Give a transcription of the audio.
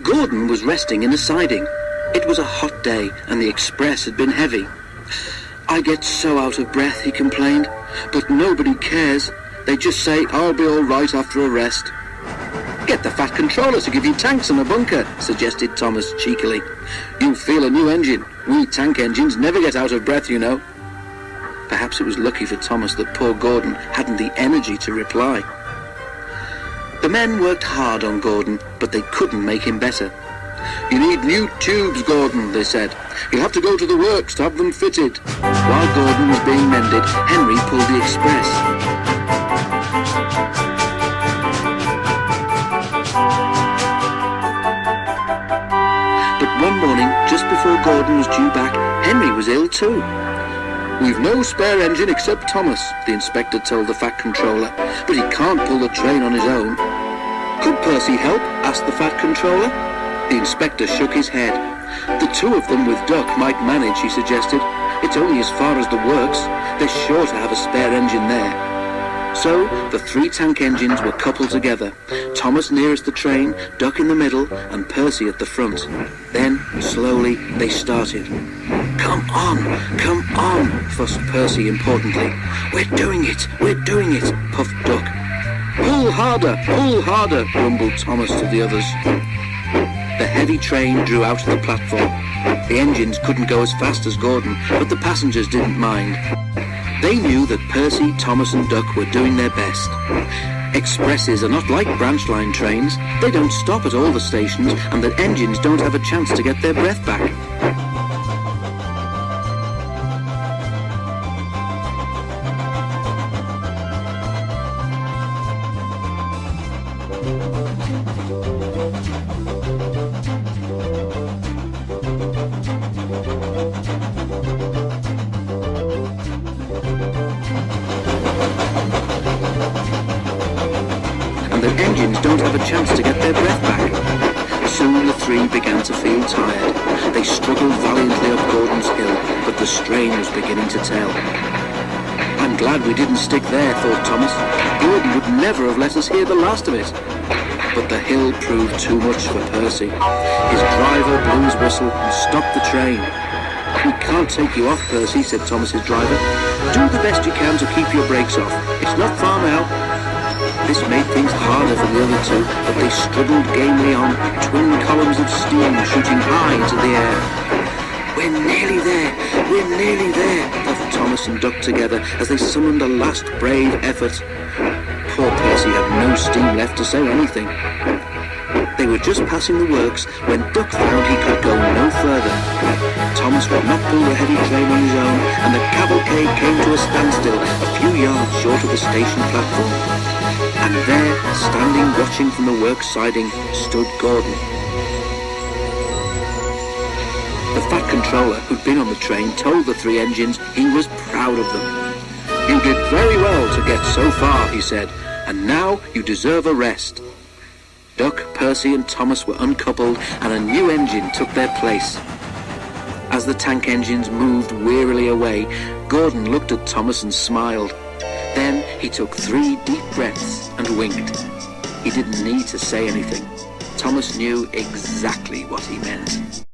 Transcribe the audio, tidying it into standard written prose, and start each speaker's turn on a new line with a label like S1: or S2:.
S1: Gordon was resting in a siding. It was a hot day and the express had been heavy. "I get so out of breath," he complained, "but nobody cares. They just say I'll be all right after a rest." "Get the Fat Controller to give you tanks and a bunker," suggested Thomas cheekily. "You'll feel a new engine. We tank engines never get out of breath, you know." Perhaps it was lucky for Thomas that poor Gordon hadn't the energy to reply. The men worked hard on Gordon, but they couldn't make him better. "You need new tubes, Gordon," they said. "You'll have to go to the works to have them fitted." While Gordon was being mended, Henry pulled the express. But one morning, just before Gordon was due back, Henry was ill too. "We've no spare engine except Thomas," the inspector told the Fat Controller, "but he can't pull the train on his own." "Could Percy help?" asked the Fat Controller. The inspector shook his head. "The two of them with Duck might manage," he suggested. "It's only as far as the works. They're sure to have a spare engine there." So the three tank engines were coupled together, Thomas nearest the train, Duck in the middle, and Percy at the front. Then, slowly, they started. Come on," fussed Percy importantly. We're doing it, puffed Duck. Pull harder," rumbled Thomas to the others. The heavy train drew out of the platform. The engines couldn't go as fast as Gordon, but the passengers didn't mind. They knew that Percy, Thomas and Duck were doing their best. Expresses are not like branch line trains. They don't stop at all the stations, and the engines don't have a chance to get their breath back. And the engines don't have a chance to get their breath back. Soon the three began to feel tired. They struggled valiantly up Gordon's hill, but the strain was beginning to tell. "I'm glad we didn't stick there," thought Thomas. "Gordon would never have let us hear the last of it." But the hill proved too much for Percy. His driver blew his whistle and stopped the train. "We can't take you off, Percy," said Thomas's driver. "Do the best you can to keep your brakes off. It's not far now." This made things harder for the other two, but they struggled gamely on, twin columns of steam shooting high into the air. We're nearly there," puffed Thomas and Duck together as they summoned a last brave effort. Poor Percy had no steam left to say anything. They were just passing the works when Duck found he could go no further. Thomas would not pull the heavy train on his own, and the cavalcade came to a standstill a few yards short of the station platform. And there, standing watching from the works siding, stood Gordon. The Fat Controller, who'd been on the train, told the three engines he was proud of them. "You did very well to get so far," he said, "and now you deserve a rest." Duck, Percy and Thomas were uncoupled, and a new engine took their place. As the tank engines moved wearily away, Gordon looked at Thomas and smiled. Then he took 3 deep breaths and winked. He didn't need to say anything. Thomas knew exactly what he meant.